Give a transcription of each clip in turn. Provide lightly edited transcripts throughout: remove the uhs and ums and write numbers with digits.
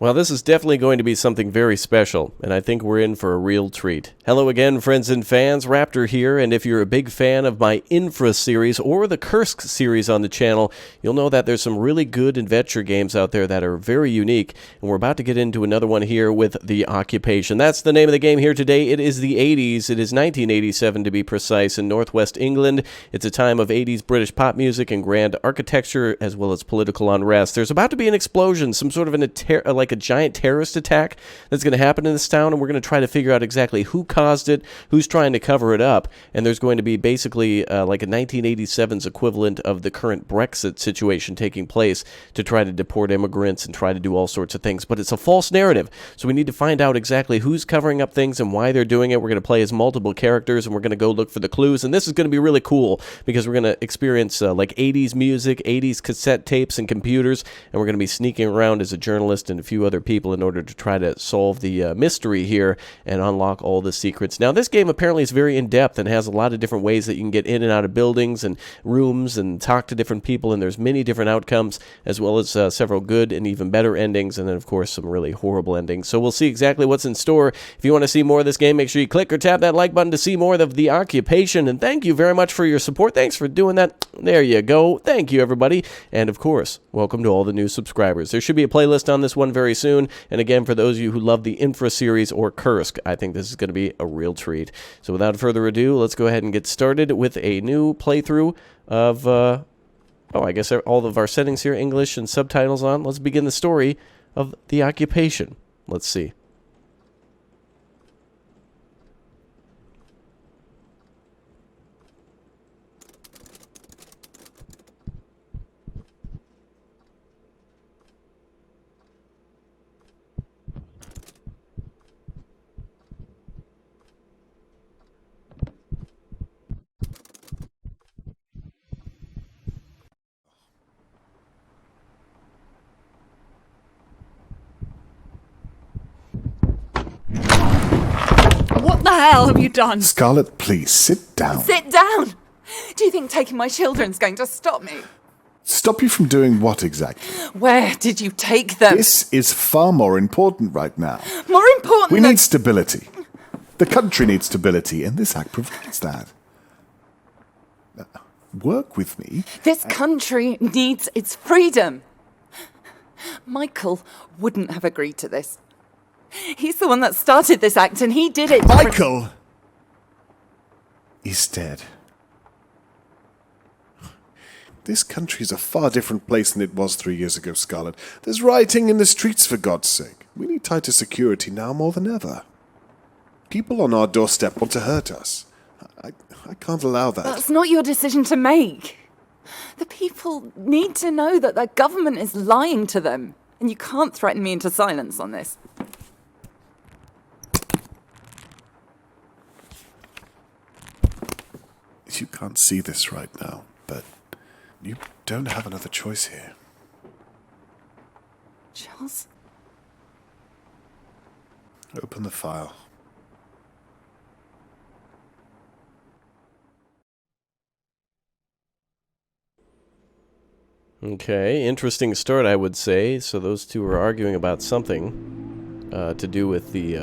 Well, this is definitely going to be something very special, and I think we're in for a real treat. Hello again, friends and fans. Raptor here, and if you're a big fan of my Infra series or the Kursk series on the channel, you'll know that there's some really good adventure games out there that are very unique, and we're about to get into another one here with The Occupation. That's the name of the game here today. It is the 80s. It is 1987 to be precise in Northwest England. It's a time of 80s British pop music and grand architecture, as well as political unrest. There's about to be an explosion, some sort of like a giant terrorist attack that's going to happen in this town, and we're going to try to figure out exactly who caused it, who's trying to cover it up, and there's going to be basically like a 1987's equivalent of the current Brexit situation taking place to try to deport immigrants and try to do all sorts of things, but it's a false narrative, so we need to find out exactly who's covering up things and why they're doing it. We're going to play as multiple characters, and we're going to go look for the clues, and this is going to be really cool because we're going to experience like 80s music, 80s cassette tapes and computers, and we're going to be sneaking around as a journalist and a few other people in order to try to solve the mystery here and unlock all the secrets. Now, this game apparently is very in-depth and has a lot of different ways that you can get in and out of buildings and rooms and talk to different people, and there's many different outcomes, as well as several good and even better endings, and then, of course, some really horrible endings. So we'll see exactly what's in store. If you want to see more of this game, make sure you click or tap that like button to see more of The Occupation, and thank you very much for your support. Thanks for doing that. There you go. Thank you, everybody. And, of course, welcome to all the new subscribers. There should be a playlist on this one very soon. And again, for those of you who love the Infra series or Kursk, I think this is going to be a real treat. So without further ado, let's go ahead and get started with a new playthrough of, I guess all of our settings here, English and subtitles on. Let's begin the story of The Occupation. Let's see. What the hell have you done? Scarlet, please, sit down. Sit down! Do you think taking my children's going to stop me? Stop you from doing what exactly? Where did you take them? This is far more important right now. More important We than... need stability. The country needs stability, and this act provides that. Work with me. This country needs its freedom. Michael wouldn't have agreed to this. He's the one that started this act, and he did it... Michael is dead. This country is a far different place than it was 3 years ago, Scarlet. There's rioting in the streets, for God's sake. We need tighter security now more than ever. People on our doorstep want to hurt us. I can't allow that. That's not your decision to make. The people need to know that their government is lying to them, and you can't threaten me into silence on this. You can't see this right now, but you don't have another choice here. Charles? Open the file. Okay, interesting start, I would say. So those two are arguing about something to do with the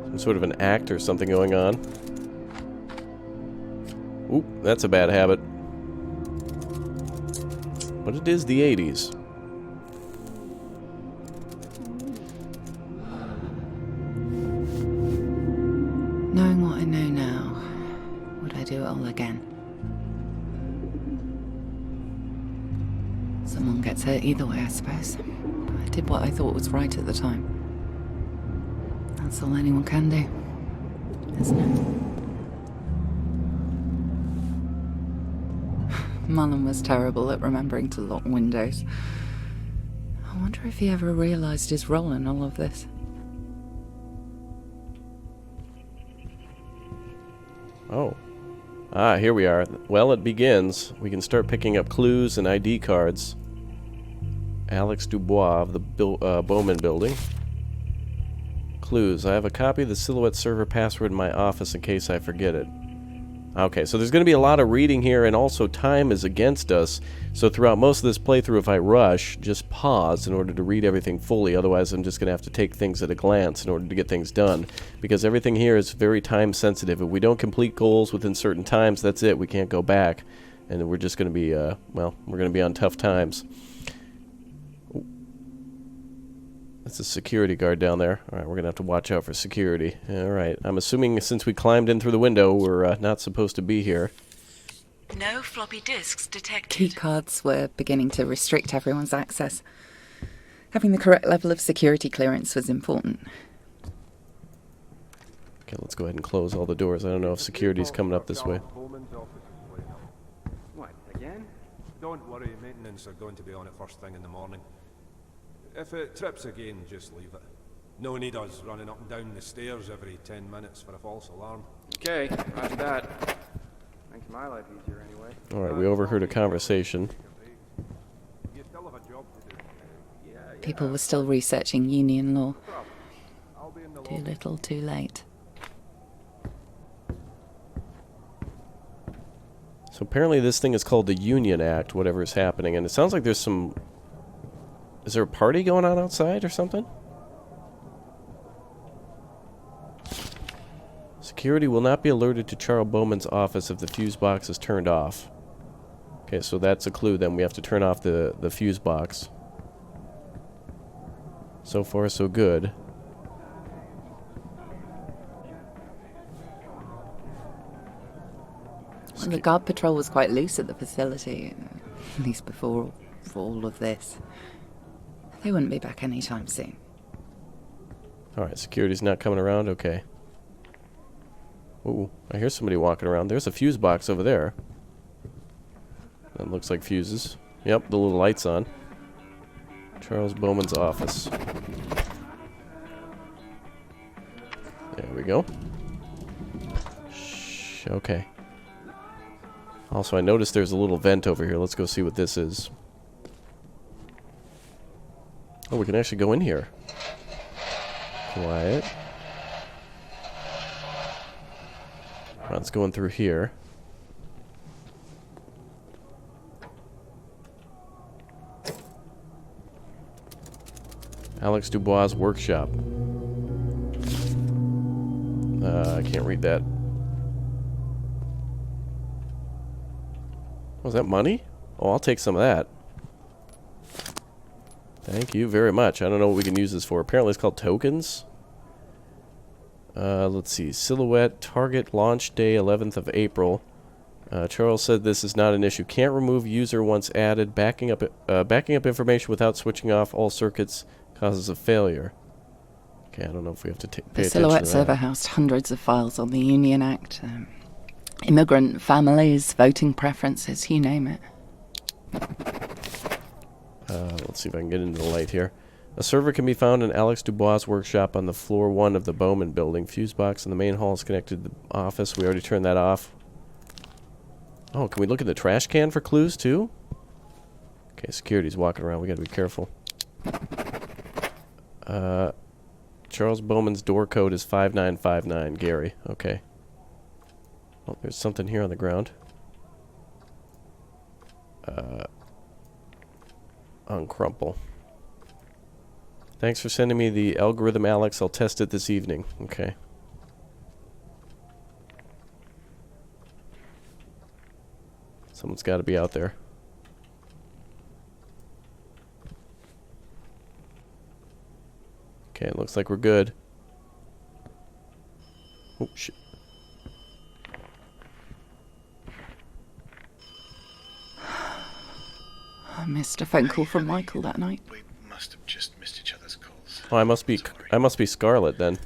some sort of an act or something going on. Oop, that's a bad habit. But it is the 80s. Knowing what I know now, would I do it all again? Someone gets hurt either way, I suppose. I did what I thought was right at the time. That's all anyone can do, isn't it? Mullen was terrible at remembering to lock windows. I wonder if he ever realized his role in all of this. Oh. Ah, here we are. Well, it begins. We can start picking up clues and ID cards. Alex Dubois of the Bowman building. Clues. I have a copy of the Silhouette server password in my office in case I forget it. Okay, so there's going to be a lot of reading here, and also time is against us. So throughout most of this playthrough, if I rush, just pause in order to read everything fully. Otherwise, I'm just going to have to take things at a glance in order to get things done. Because everything here is very time sensitive. If we don't complete goals within certain times, that's it. We can't go back. And we're just going to be, well, we're going to be on tough times. That's a security guard down there. Alright, we're going to have to watch out for security. Alright, I'm assuming since we climbed in through the window, we're not supposed to be here. No floppy disks detected. Key cards were beginning to restrict everyone's access. Having the correct level of security clearance was important. Okay, let's go ahead and close all the doors. I don't know if security's coming up this way. What, again? Don't worry, maintenance are going to be on it first thing in the morning. If it trips again, just leave it. No need us running up and down the stairs every 10 minutes for a false alarm. Okay, roger that. Makes my life easier anyway. Alright, we overheard a conversation. You still have a job to do. People were still researching union law. I'll be in the Too lobby. little, too late. So apparently this thing is called the Union Act, whatever is happening, and it sounds like there's some... Is there a party going on outside or something? Security will not be alerted to Charles Bowman's office if the fuse box is turned off. Okay, so that's a clue then. We have to turn off the fuse box. So far, so good. Well, the guard patrol was quite loose at the facility, at least before all of this. They wouldn't be back anytime soon. Alright, security's not coming around? Okay. Ooh, I hear somebody walking around. There's a fuse box over there. That looks like fuses. Yep, the little light's on. Charles Bowman's office. There we go. Shh, okay. Also, I noticed there's a little vent over here. Let's go see what this is. Oh, we can actually go in here. Quiet. Let's go in through here. Alex Dubois' workshop. I can't read that. Was that money? Oh, I'll take some of that. Thank you very much. I don't know what we can use this for. Apparently it's called tokens. Let's see. Silhouette, target launch day 11th of April. Charles said this is not an issue. Can't remove user once added. Backing up information without switching off all circuits causes a failure. Okay, I don't know if we have to pay The attention Silhouette to server that. housed hundreds of files on the Union Act. Immigrant families, voting preferences, you name it. Let's see if I can get into the light here. A server can be found in Alex Dubois' workshop on the floor 1 of the Bowman building. Fuse box in the main hall is connected to the office. We already turned that off. Oh, can we look in the trash can for clues too? Okay, security's walking around. We gotta be careful. Charles Bowman's door code is 5959. Gary. Okay. Oh, there's something here on the ground. Uncrumple. Thanks for sending me the algorithm, Alex. I'll test it this evening. Okay. Someone's got to be out there. Okay, it looks like we're good. Oh, shit. I missed a phone call from Michael that night. We must have just missed each other's calls. Oh, I must be Scarlet then.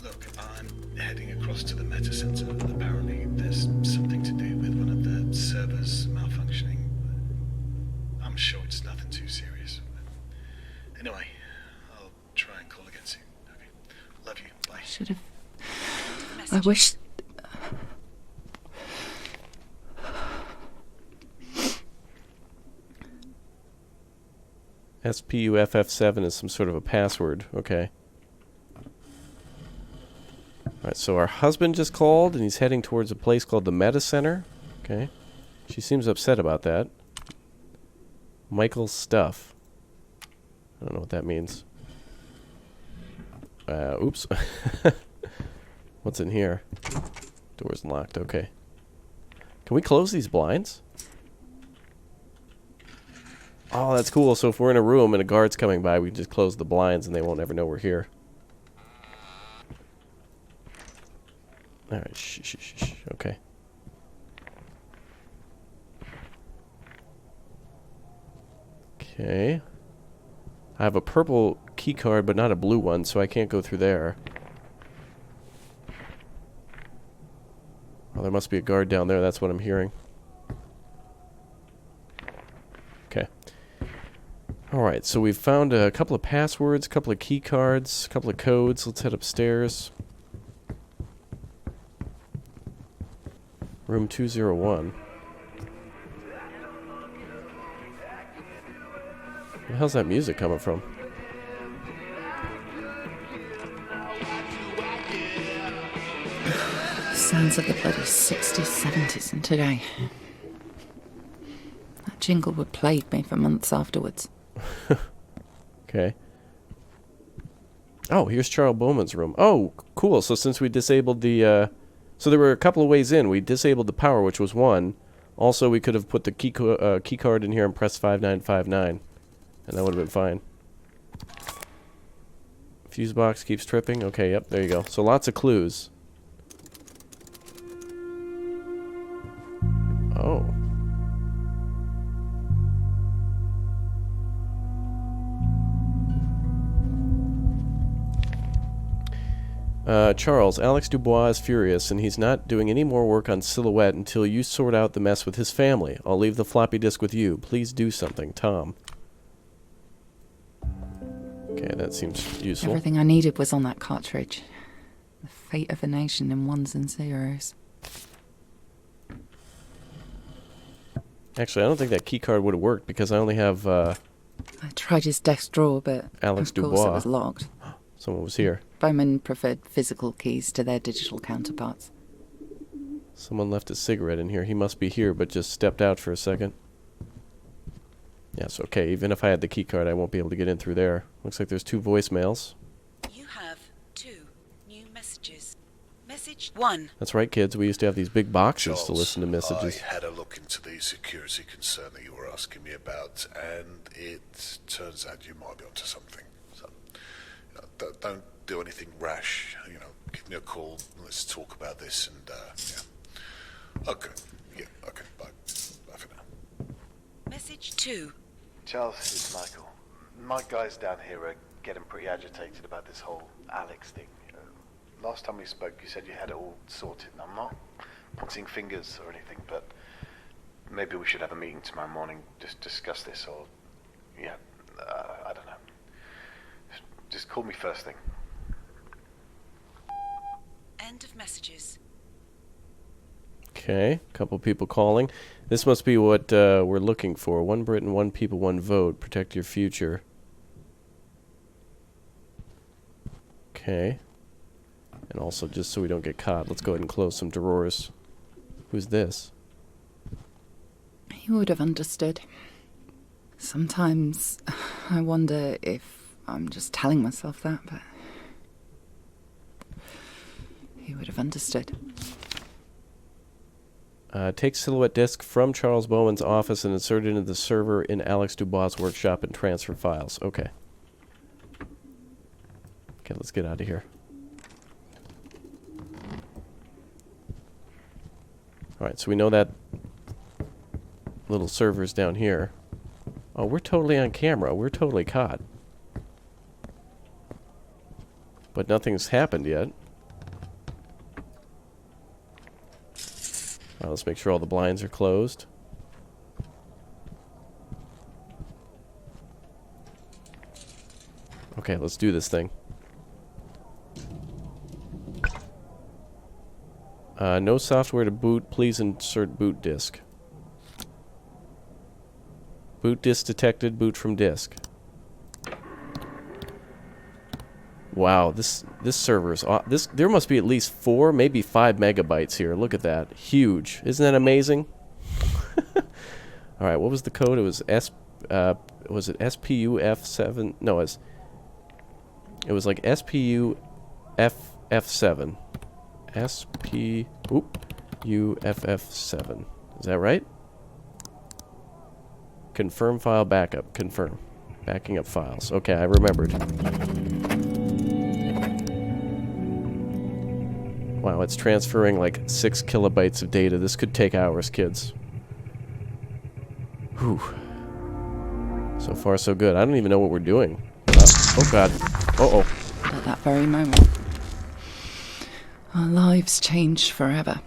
Look, I'm heading across to the Meta Center. Apparently, there's something to do with one of the servers malfunctioning. I'm sure it's nothing too serious. Anyway, I'll try and call again soon. Okay. Love you. Bye. Should have. I wish. SPUFF7 is some sort of a password. Okay. Alright, Alright, so our husband just called, and he's heading towards a place called the Meta Center. Okay. She seems upset about that. Michael's stuff. I don't know what that means. Oops. What's in here? Door's locked, okay. Can we close these blinds? Oh, that's cool. So if we're in a room and a guard's coming by, we can just close the blinds and they won't ever know we're here. Alright, shh. Okay. Okay. I have a purple key card, but not a blue one, so I can't go through there. Oh, there must be a guard down there. That's what I'm hearing. Okay. Alright, so we've found a couple of passwords, a couple of key cards, a couple of codes. Let's head upstairs. Room 201. Where the hell's that music coming from? Sounds of the bloody 60s, 70s and today. That jingle would plague me for months afterwards. Okay. Oh, here's Charles Bowman's room. Oh, cool. So since we disabled the... so there were a couple of ways in. We disabled the power, which was one. Also, we could have put the key card in here and pressed 5959. And that would have been fine. Fuse box keeps tripping. Okay, yep, there you go. So lots of clues. Oh. Charles, Alex Dubois is furious, and he's not doing any more work on Silhouette until you sort out the mess with his family. I'll leave the floppy disk with you. Please do something, Tom. Okay, that seems useful. Everything I needed was on that cartridge. The fate of a nation in ones and zeros. Actually, I don't think that key card would have worked because I only have I tried his desk drawer, but Alex of course Dubois. it was locked. Someone was here. Bowman preferred physical keys to their digital counterparts. Someone left a cigarette in here. He must be here, but just stepped out for a second. Yes, okay. Even if I had the key card, I won't be able to get in through there. Looks like there's 2 voicemails. You have 2 new messages. Message 1. That's right, kids. We used to have these big boxes Charles, to listen to messages. I had a look into the security concern that you were asking me about, and it turns out you might be onto something. So, don't do anything rash. Give me a call. Let's talk about this. And yeah. Okay. Yeah. Okay. Bye. Bye for now. Message 2. Charles, it's Michael. My guys down here are getting pretty agitated about this whole Alex thing. Last time we spoke, you said you had it all sorted. And I'm not pointing fingers or anything, but maybe we should have a meeting tomorrow morning, just discuss this, or I don't know. Just call me first thing. End of messages. Okay, a couple people calling. This must be what we're looking for. 1 Britain, 1 people, 1 vote. Protect your future. Okay. And also, just so we don't get caught, let's go ahead and close some drawers. Who's this? He would have understood. Sometimes I wonder if I'm just telling myself that, but he would have understood. Take Silhouette disk from Charles Bowman's office and insert it into the server in Alex Dubois' workshop and transfer files. Okay. Okay, let's get out of here. Alright, so we know that little server's down here. Oh, we're totally on camera. We're totally caught. But nothing's happened yet. Let's make sure all the blinds are closed. Okay, let's do this thing. No software to boot. Please insert boot disk. Boot disk detected. Boot from disk. Wow, this server's there must be at least 4, maybe 5 megabytes here. Look at that. Huge. Isn't that amazing? All right, what was the code? It was was it SPUF7? No, it was like SPUFF7. SPUFF7. Is that right? Confirm file backup. Confirm. Backing up files. Okay, I remembered. Wow, it's transferring like 6 kilobytes of data. This could take hours, kids. Whew. So far, so good. I don't even know what we're doing. Oh, God. Uh-oh. At that very moment, our lives changed forever.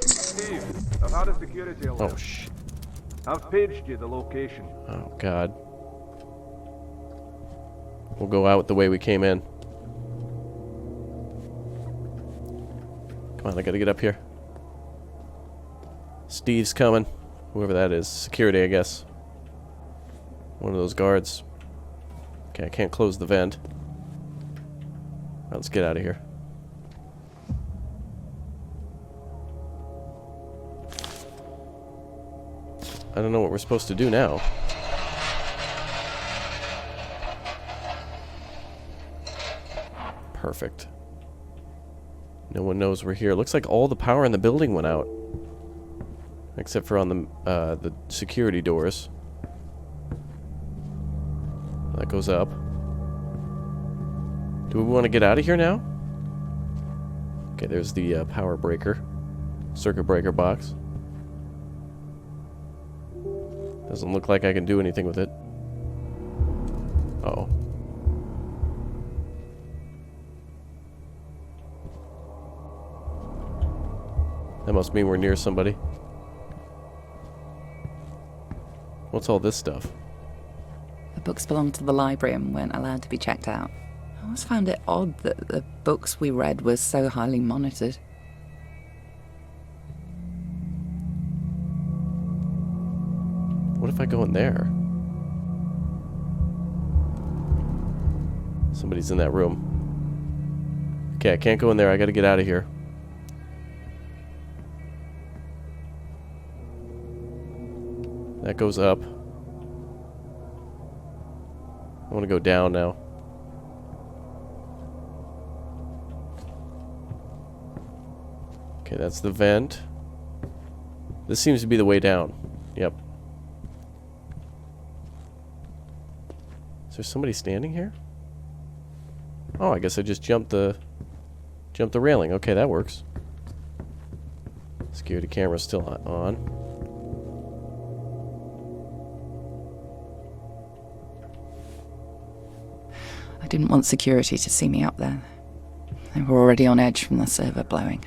Steve, I've had a security alert. Oh, shh. I've paged you the location. Oh, God. We'll go out the way we came in. Come on, I gotta get up here. Steve's coming. Whoever that is. Security, I guess. One of those guards. Okay, I can't close the vent. Right, let's get out of here. I don't know what we're supposed to do now. Perfect. No one knows we're here. Looks like all the power in the building went out. Except for on the security doors. That goes up. Do we want to get out of here now? Okay, there's the power breaker. Circuit breaker box. Doesn't look like I can do anything with it. Uh-oh. That must mean we're near somebody. What's all this stuff? The books belonged to the library and weren't allowed to be checked out. I always found it odd that the books we read were so highly monitored. What if I go in there? Somebody's in that room. Okay, I can't go in there. I gotta get out of here. That goes up. I want to go down now. Okay, that's the vent. This seems to be the way down. Yep. Is there somebody standing here? Oh, I guess I just jumped the railing. Okay, that works. Security camera's still on. I didn't want security to see me up there. They were already on edge from the server blowing.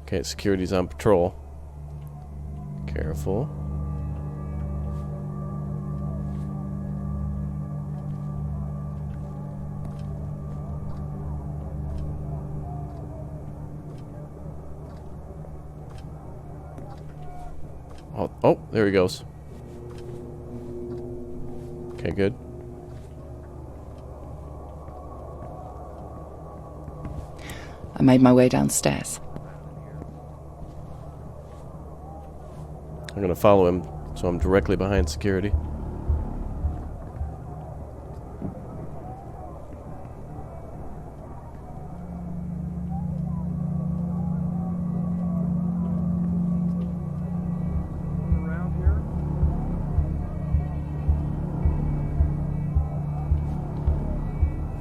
Okay, security's on patrol. Careful. Oh, there he goes. Okay, good. I made my way downstairs. I'm gonna follow him, so I'm directly behind security.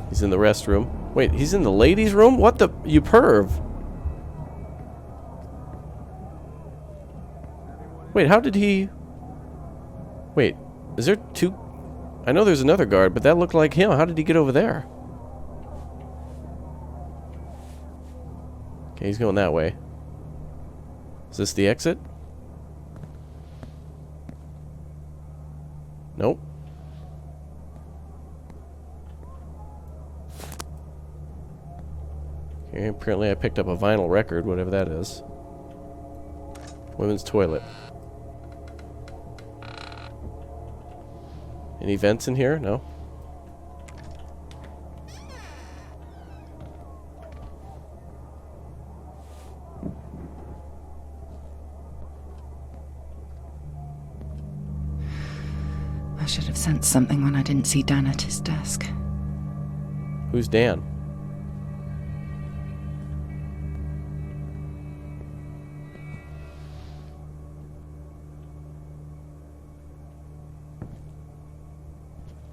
He's in the restroom. Wait, he's in the ladies' room? What the? You perv. Wait, how did he... Wait, is there two... I know there's another guard, but that looked like him. How did he get over there? Okay, he's going that way. Is this the exit? Nope. Okay, apparently I picked up a vinyl record, whatever that is. Women's toilet. Any vents in here? No. I should have sensed something when I didn't see Dan at his desk. Who's Dan?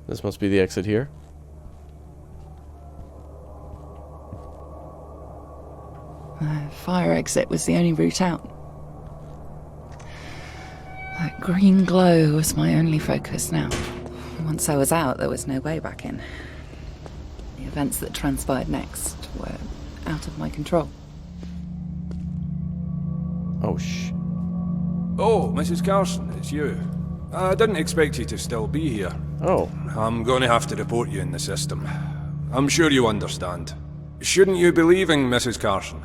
This must be the exit here. The fire exit was the only route out. That green glow was my only focus now. Once I was out, there was no way back in. The events that transpired next were out of my control. Oh, Oh, Mrs. Carson, it's you. I didn't expect you to still be here. Oh. I'm going to have to report you in the system. I'm sure you understand. Shouldn't you be leaving, Mrs. Carson?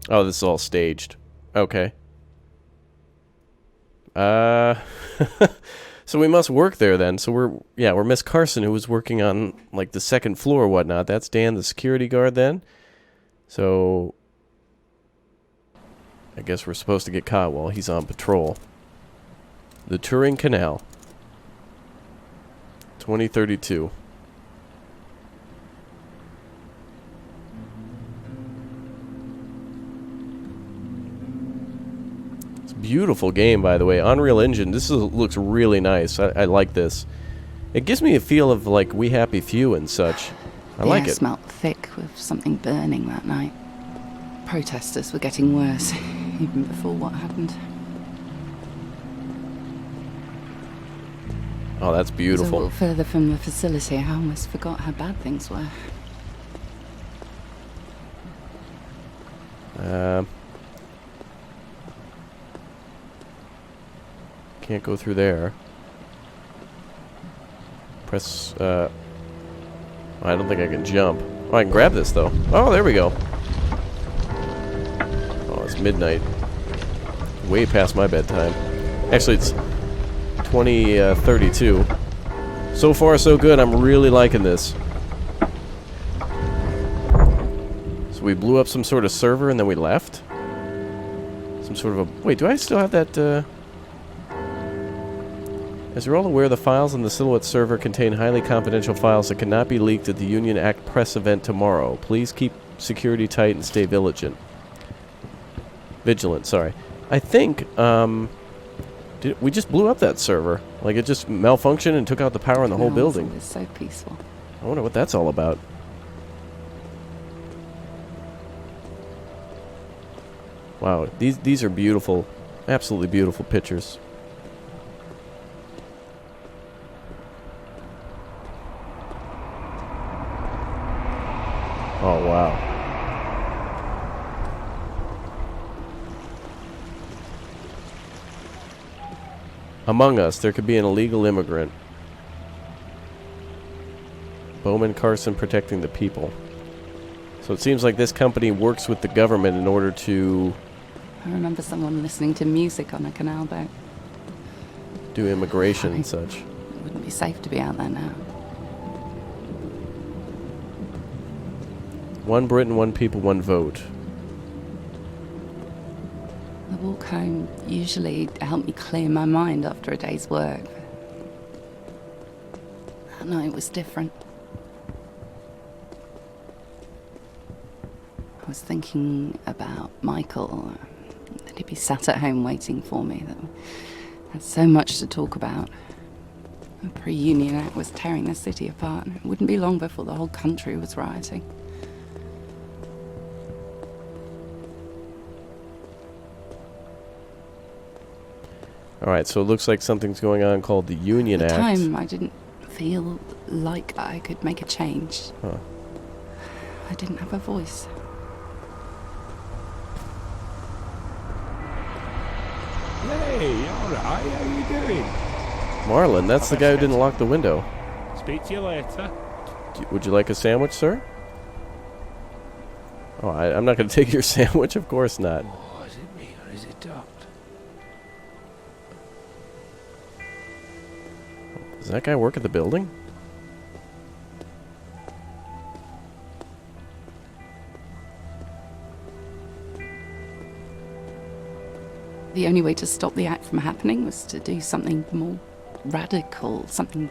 Oh, this is all staged. Okay. So we must work there then. So we're Miss Carson, who was working on, like, the second floor or whatnot. That's Dan, the security guard then. So I guess we're supposed to get caught while he's on patrol. The Turing Canal. 2032. It's a beautiful game, by the way. Unreal Engine. Looks really nice. I like this. It gives me a feel of, like, We Happy Few and such. I like it. The air smelt thick with something burning that night. Protesters were getting worse, even before what happened. Oh, that's beautiful. It was a little further from the facility. I almost forgot how bad things were. Can't go through there. Press, I don't think I can jump. Oh, I can grab this, though. Oh, there we go. Oh, it's midnight. Way past my bedtime. Actually, it's 2032. So far, so good. I'm really liking this. So we blew up some sort of server and then we left? Some sort of a... Wait, do I still have that, As you're all aware, the files on the Silhouette server contain highly confidential files that cannot be leaked at the Union Act press event tomorrow. Please keep security tight and stay vigilant. Sorry. I think, we just blew up that server. Like, it just malfunctioned and took out the power in the whole building. It was so peaceful. I wonder what that's all about. Wow, these are beautiful, absolutely beautiful pictures. Oh, wow. Among us, there could be an illegal immigrant. Bowman Carson protecting the people. So it seems like this company works with the government in order to... I remember someone listening to music on a canal boat. do immigration and such. It wouldn't be safe to be out there now. One Britain, one people, one vote. The walk home usually helped me clear my mind after a day's work. That night was different. I was thinking about Michael, that he'd be sat at home waiting for me, that we had so much to talk about. The pre-Union Act was tearing the city apart, and it wouldn't be long before the whole country was rioting. Alright, so it looks like something's going on called the Union Act. At the time, I didn't feel like I could make a change. Huh. I didn't have a voice. Hey, alright, how you doing? Marlon, that's the guy who didn't lock the window. Speak to you later. Would you like a sandwich, sir? Oh, I'm not going to take your sandwich, of course not. Oh, is it me or is it Dot? that guy work at the building? The only way to stop the act from happening was to do something more radical, something,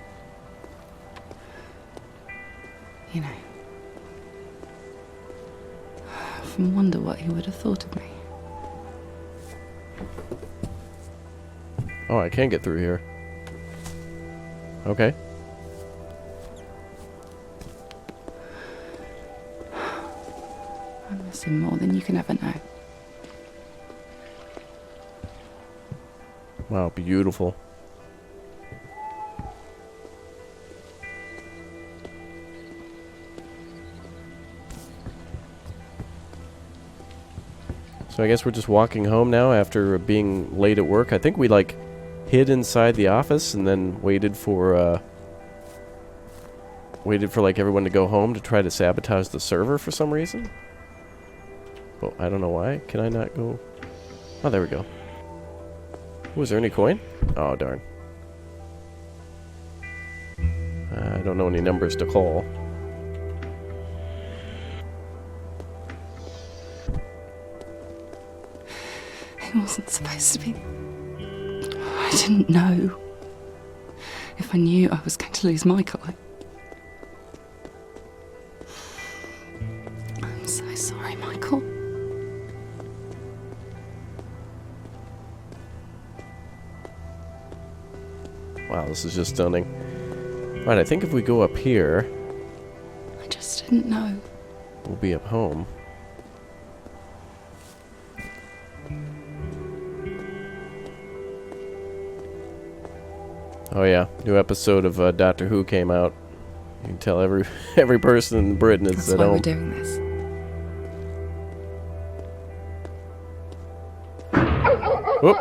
you know. I often wonder what he would have thought of me. Oh, I can get through here. Okay. I miss him more than you can ever know. Wow, beautiful. So I guess we're just walking home now after being late at work. I think we, like, hid inside the office and then waited for like everyone to go home to try to sabotage the server for some reason. Well, I don't know why. Can I not go? Oh, there we go. Was there any coin? Oh, darn. I don't know any numbers to call. It wasn't supposed to be. I didn't know. If I knew I was going to lose Michael, I'm so sorry, Michael. Wow, this is just stunning. Right, I think if we go up here, I just didn't know. we'll be up home. Oh yeah, new episode of Doctor Who came out. You can tell every person in Britain is That's at why home. we're doing this. Whoop.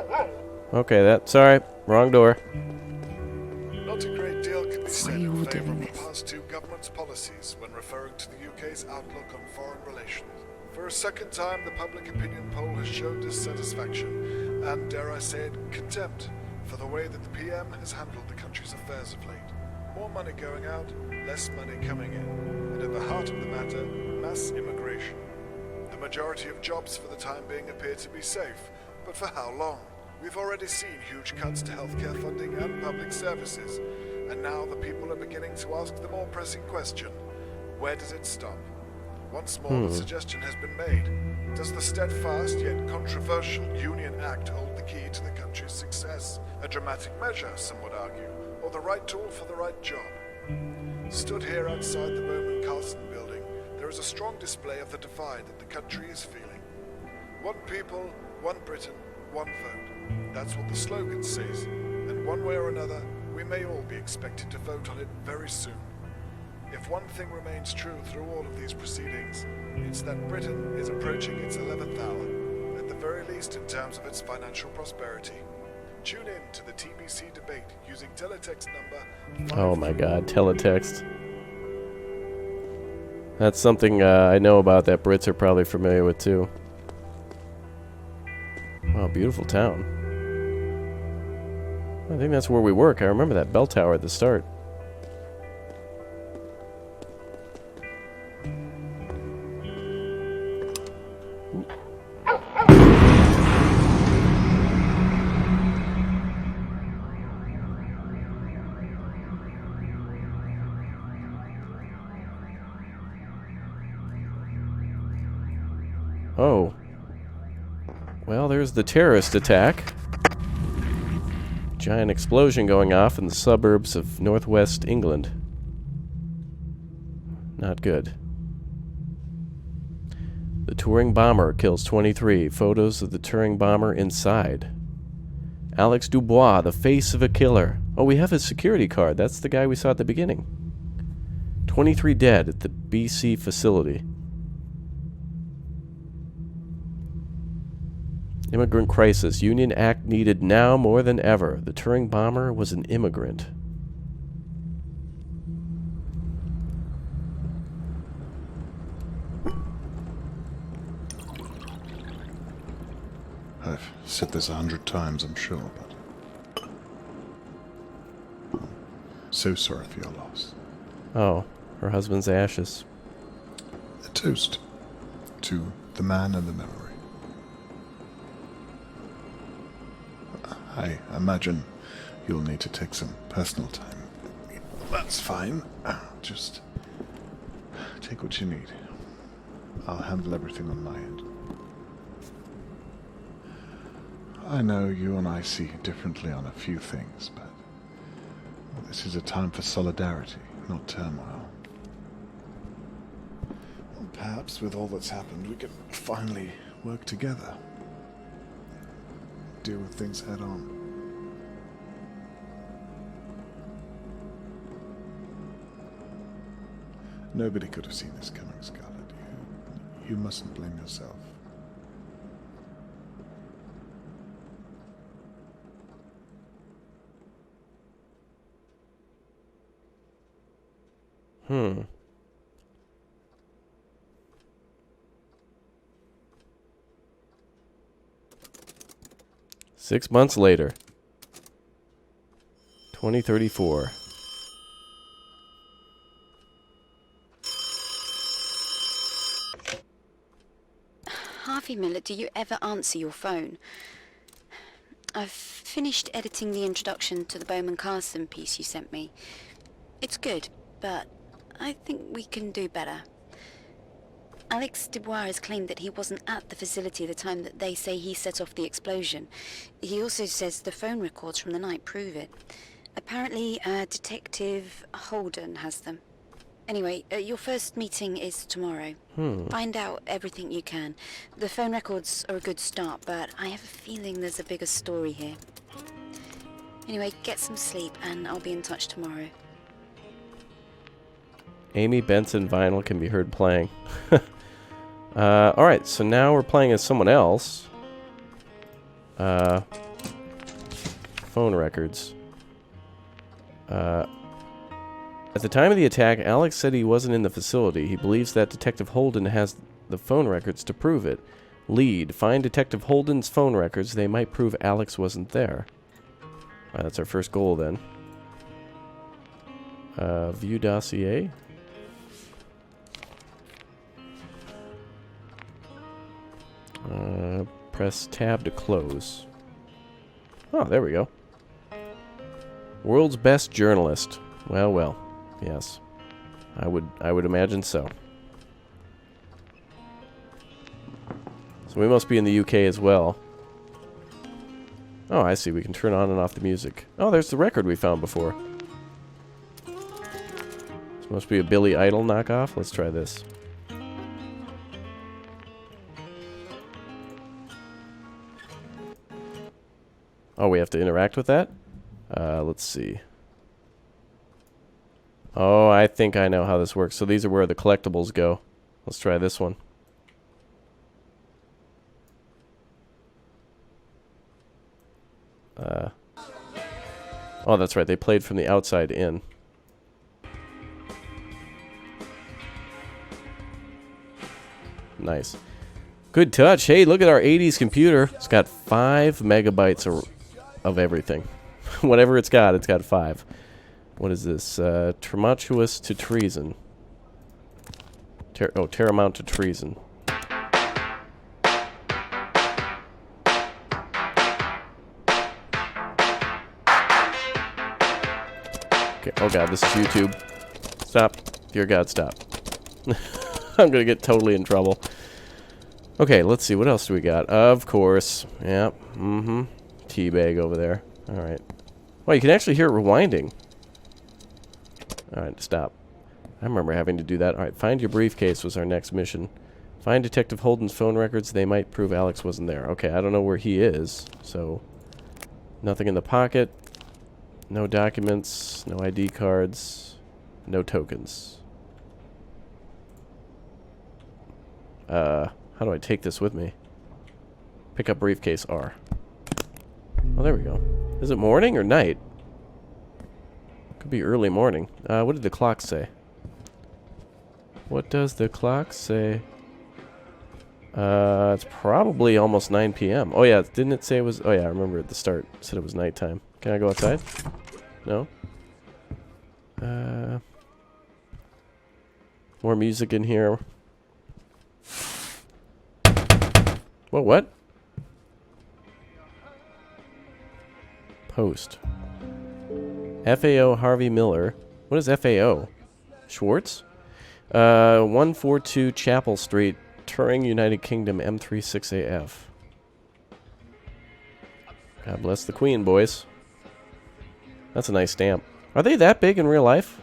Okay, sorry, wrong door. Not a great deal can be That's said why you're in favour doing of the this. past two governments' policies when referring to the UK's outlook on foreign relations. For a second time, the public opinion poll has shown dissatisfaction and, dare I say it, contempt for the way that the PM has handled the country's affairs of late. More money going out, less money coming in, and at the heart of the matter, mass immigration. The majority of jobs for the time being appear to be safe, but for how long? We've already seen huge cuts to healthcare funding and public services, and now the people are beginning to ask the more pressing question, where does it stop? Once more, the suggestion has been made. Does the steadfast yet controversial Union Act hold the key to the country's success? A dramatic measure, some would argue, or the right tool for the right job? Stood here outside the Bowman Carlson building, there is a strong display of the divide that the country is feeling. One people, one Britain, one vote. That's what the slogan says, and one way or another, we may all be expected to vote on it very soon. If one thing remains true through all of these proceedings, it's that Britain is approaching its 11th hour, at the very least in terms of its financial prosperity. Tune in to the TBC debate using teletext number 5. Oh my god, teletext. That's something I know about that Brits are probably familiar with too. Wow, beautiful town. I think that's where we work. I remember that bell tower at the start. Oh. Well, there's the terrorist attack. Giant explosion going off in the suburbs of northwest England. Not good. The touring bomber kills 23. Photos of the touring bomber inside. Alex Dubois, the face of a killer. Oh, we have his security card. That's the guy we saw at the beginning. 23 dead at the BC facility. Immigrant crisis. Union Act needed now more than ever. The touring bomber was an immigrant. I've said this 100 times, I'm sure, but... so sorry for your loss. Oh, her husband's ashes. A toast to the man and the memory. I imagine you'll need to take some personal time. That's fine. Just take what you need. I'll handle everything on my end. I know you and I see differently on a few things, but this is a time for solidarity, not turmoil. Well, perhaps with all that's happened, we can finally work together. Deal with things head on. Nobody could have seen this coming, Scarlet. You mustn't blame yourself. Hmm. Six months later. 2034. Harvey Miller, do you ever answer your phone? I've finished editing the introduction to the Bowman Carson piece you sent me. It's good, but I think we can do better. Alex Dubois has claimed that he wasn't at the facility the time that they say he set off the explosion. He also says the phone records from the night prove it. Apparently, Detective Holden has them. Anyway, your first meeting is tomorrow. Find out everything you can. The phone records are a good start, but I have a feeling there's a bigger story here. Anyway, get some sleep, and I'll be in touch tomorrow. Amy Benson vinyl can be heard playing. Alright, so now we're playing as someone else. Phone records. At the time of the attack, Alex said he wasn't in the facility. He believes that Detective Holden has the phone records to prove it. Lead. Find Detective Holden's phone records. They might prove Alex wasn't there. Alright, that's our first goal then. View dossier. Press tab to close. Oh, there we go. World's best journalist. Well, well. Yes. I would imagine so. So we must be in the UK as well. Oh, I see. We can turn on and off the music. Oh, there's the record we found before. This must be a Billy Idol knockoff. Let's try this. Oh, we have to interact with that? Let's see. Oh, I think I know how this works. So these are where the collectibles go. Let's try this one. Oh, that's right. They played from the outside in. Nice. Good touch. Hey, look at our 80s computer. It's got 5 megabytes of everything. Whatever it's got 5. What is this? Tumultuous to treason. Terramount to treason. Okay. Oh god, this is YouTube. Stop. Dear God, stop. I'm gonna get totally in trouble. Okay, let's see. What else do we got? Of course. Yep. Teabag over there. Alright. Well, you can actually hear it rewinding. Alright, stop. I remember having to do that. Alright, find your briefcase was our next mission. Find Detective Holden's phone records. They might prove Alex wasn't there. Okay, I don't know where he is, so... Nothing in the pocket. No documents. No ID cards. No tokens. How do I take this with me? Pick up briefcase R. Oh, there we go. Is it morning or night? Could be early morning. What did the clock say? What does the clock say? It's probably almost 9 p.m. Oh yeah, didn't it say it was... Oh yeah, I remember at the start it said it was nighttime. Can I go outside? No? More music in here. Whoa, what? Post. FAO Harvey Miller. What is FAO? Schwartz? 142 Chapel Street, Turing, United Kingdom, M36AF. God bless the Queen, boys. That's a nice stamp. Are they that big in real life?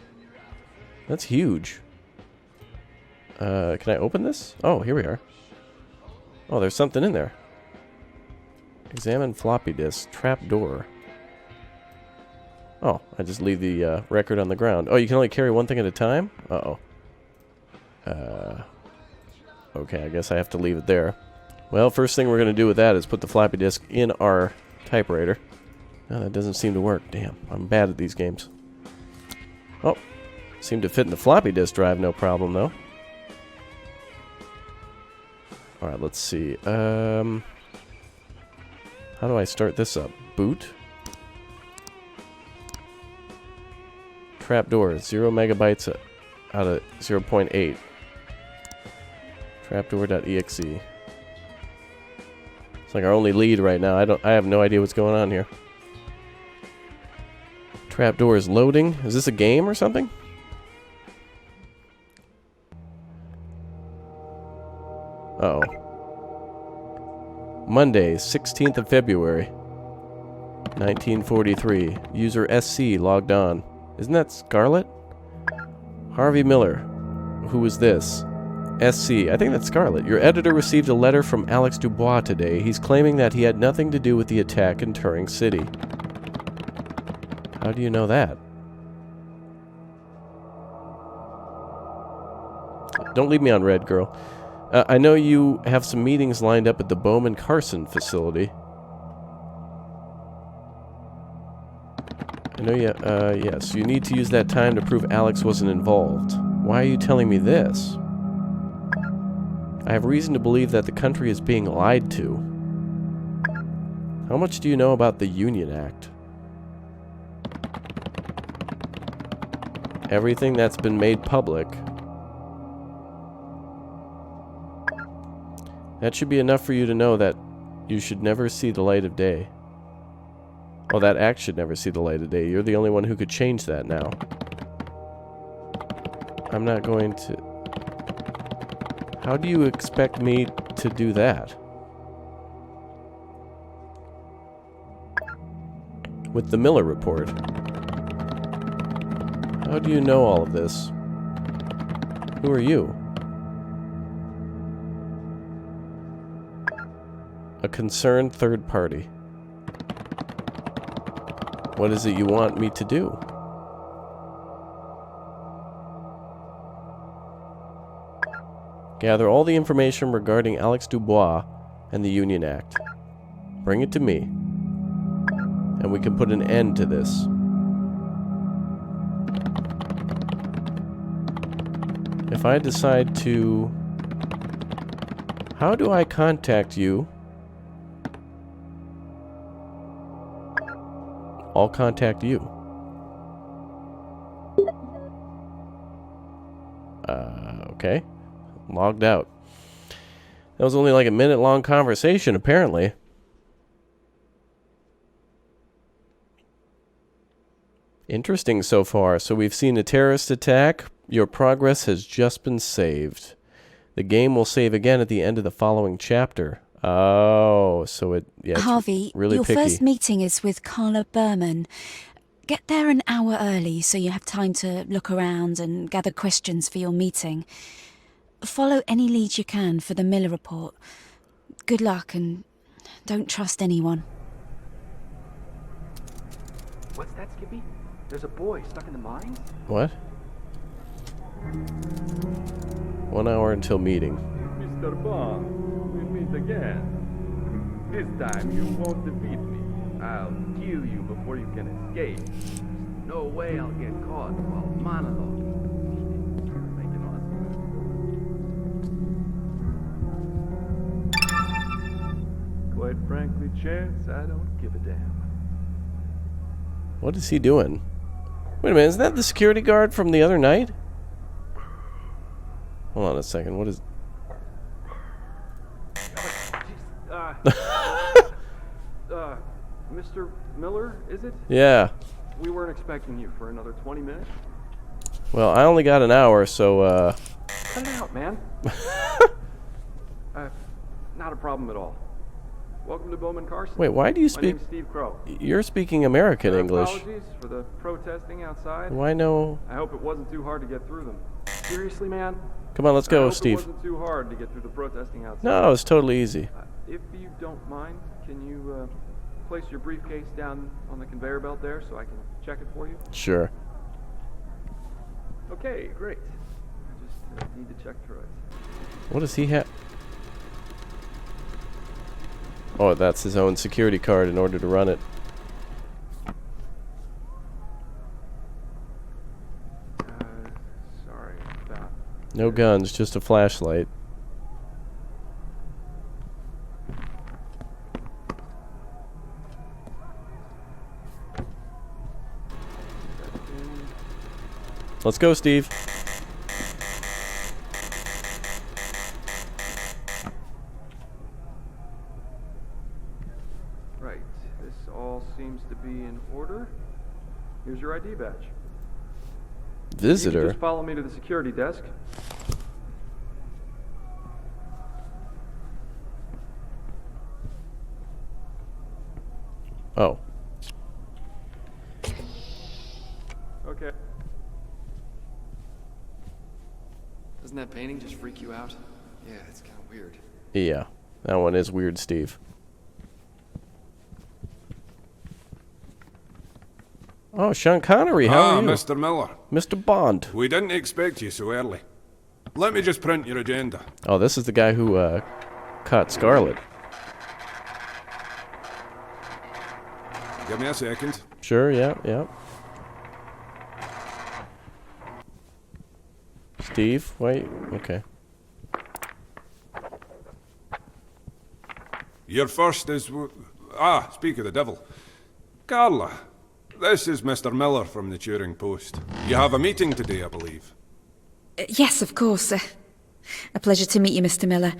That's huge. Can I open this? Oh, here we are. Oh, there's something in there. Examine floppy disk. Trap door. Oh, I just leave the record on the ground. Oh, you can only carry one thing at a time? Uh-oh. Okay, I guess I have to leave it there. Well, first thing we're going to do with that is put the floppy disk in our typewriter. No, that doesn't seem to work. Damn, I'm bad at these games. Oh, seemed to fit in the floppy disk drive, no problem, though. Alright, let's see. How do I start this up? Boot? Trapdoor, 0 megabytes out of 0.8. Trapdoor.exe. It's like our only lead right now. I have no idea what's going on here. Trapdoor is loading. Is this a game or something? Uh-oh. Monday, 16th of February, 1943. User SC logged on. Isn't that Scarlet? Harvey Miller. Who is this? SC. I think that's Scarlet. Your editor received a letter from Alex Dubois today. He's claiming that he had nothing to do with the attack in Turing City. How do you know that? Don't leave me on red, girl. I know you have some meetings lined up at the Bowman Carson facility. I know you, yes, you need to use that time to prove Alex wasn't involved. Why are you telling me this? I have reason to believe that the country is being lied to. How much do you know about the Union Act? Everything that's been made public. That should be enough for you to know that you should never see the light of day. Oh, that act should never see the light of day. You're the only one who could change that now. I'm not going to... How do you expect me to do that? With the Miller report. How do you know all of this? Who are you? A concerned third party. What is it you want me to do? Gather all the information regarding Alex Dubois and the Union Act. Bring it to me, and we can put an end to this. If I decide to... How do I contact you? I'll contact you. Okay. Logged out. That was only like a minute-long conversation, apparently. Interesting so far. So we've seen a terrorist attack. Your progress has just been saved. The game will save again at the end of the following chapter. Oh, so it... Yeah, Harvey, really your picky. first meeting is with Carla Berman. Get there an hour early so you have time to look around and gather questions for your meeting. Follow any leads you can for the Miller report. Good luck and don't trust anyone. What's that, Skippy? There's a boy stuck in the mines? What? 1 hour until meeting. Mr. Bond, we meet again. This time you won't defeat me. I'll kill you before you can escape. No way I'll get caught while monologuing. Making awesome. Quite frankly, Chance, I don't give a damn. What is he doing? Wait a minute, isn't that the security guard from the other night? Hold on a second, what is... Mr. Miller, is it? Yeah. We weren't expecting you for another 20 minutes. Well, I only got an hour, so, Cut it out, man. Not a problem at all. Welcome to Bowman Carson. Wait, why do you My speak... name's Steve Crow. You're speaking American English. Apologies for the protesting outside. Why no... I hope it wasn't too hard to get through them. Seriously, man? Come on, let's I go, hope Steve. It wasn't too hard to get through the protesting outside. No, it's totally easy. If you don't mind, can you place your briefcase down on the conveyor belt there so I can check it for you? Sure. Okay, great. I just need to check through it. What does he have? Oh, that's his own security card in order to run it. Sorry about... No guns, just a flashlight. Let's go, Steve. Right. This all seems to be in order. Here's your ID badge. You can Visitor? just follow me to the security desk. Oh. Okay. Doesn't that painting just freak you out? Yeah, it's kind of weird. Yeah. That one is weird, Steve. Oh, Sean Connery, how are you? Mr. Miller. Mr. Bond. We didn't expect you so early. Let me just print your agenda. Oh, this is the guy who caught Scarlet. Give me a second. Sure, yeah. Steve, wait, okay. Your first is... speak of the devil. Carla, this is Mr. Miller from the Turing Post. You have a meeting today, I believe. Yes, of course. A pleasure to meet you, Mr. Miller.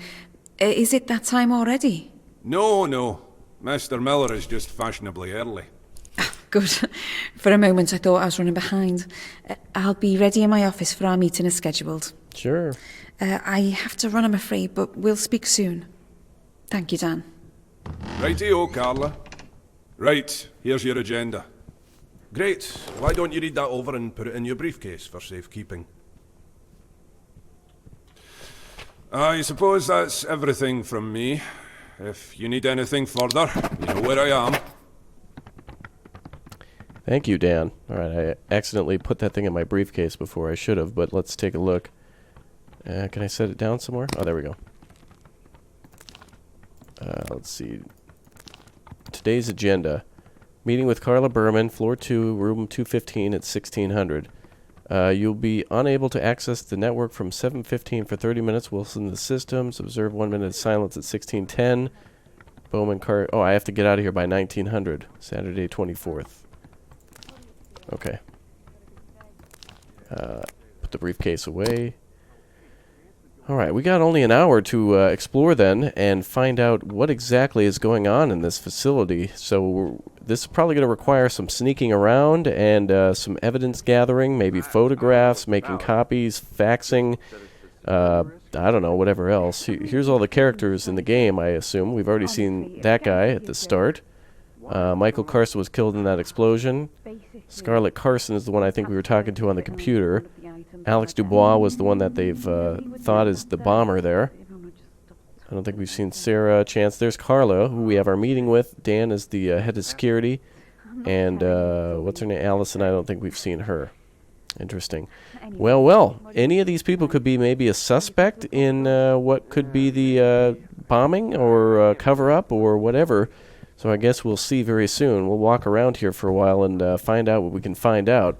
Is it that time already? No. Mr. Miller is just fashionably early. Good. For a moment I thought I was running behind. I'll be ready in my office for our meeting as scheduled. Sure. I have to run, I'm afraid, but we'll speak soon. Thank you, Dan. Righty-o, Carla. Right, here's your agenda. Great. Why don't you read that over and put it in your briefcase for safekeeping? I suppose that's everything from me. If you need anything further, you know where I am. Thank you, Dan. All right, I accidentally put that thing in my briefcase before I should have, but let's take a look. Can I set it down somewhere? Oh, there we go. Let's see. Today's agenda. Meeting with Carla Berman, floor 2, room 215 at 1600. You'll be unable to access the network from 7:15 for 30 minutes. Wilson the systems. Observe 1 minute of silence at 1610. Bowman car. Oh, I have to get out of here by 1900. Saturday 24th. Okay. Put the briefcase away. Alright, we got only an hour to explore then and find out what exactly is going on in this facility. So this is probably going to require some sneaking around and some evidence gathering, maybe photographs, making copies, faxing, I don't know, whatever else. Here's all the characters in the game, I assume. We've already seen that guy at the start. Michael Carson was killed in that explosion. Scarlett Carson is the one I think we were talking to on the computer. Alex Dubois was the one that they've thought is the bomber there. I don't think we've seen Sarah Chance. There's Carla, who we have our meeting with. Dan is the head of security. And what's her name? Allison, I don't think we've seen her. Interesting. Well. Any of these people could be maybe a suspect in what could be the bombing or cover-up or whatever. So I guess we'll see very soon. We'll walk around here for a while and find out what we can find out.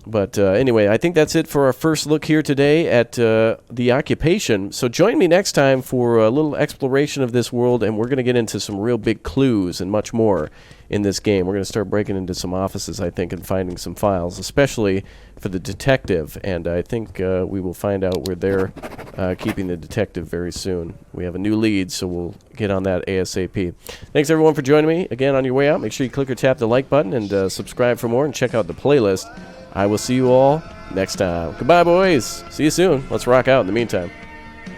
But anyway, I think that's it for our first look here today at the occupation. So join me next time for a little exploration of this world, and we're going to get into some real big clues and much more in this game. We're going to start breaking into some offices, I think, and finding some files, especially for the detective. And I think we will find out where they're keeping the detective very soon. We have a new lead, so we'll get on that ASAP. Thanks, everyone, for joining me. Again, on your way out, make sure you click or tap the like button and subscribe for more and check out the playlist. I will see you all next time. Goodbye, boys. See you soon. Let's rock out in the meantime.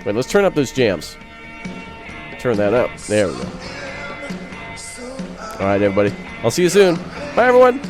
Wait, let's turn up those jams. Turn that up. There we go. All right, everybody. I'll see you soon. Bye, everyone.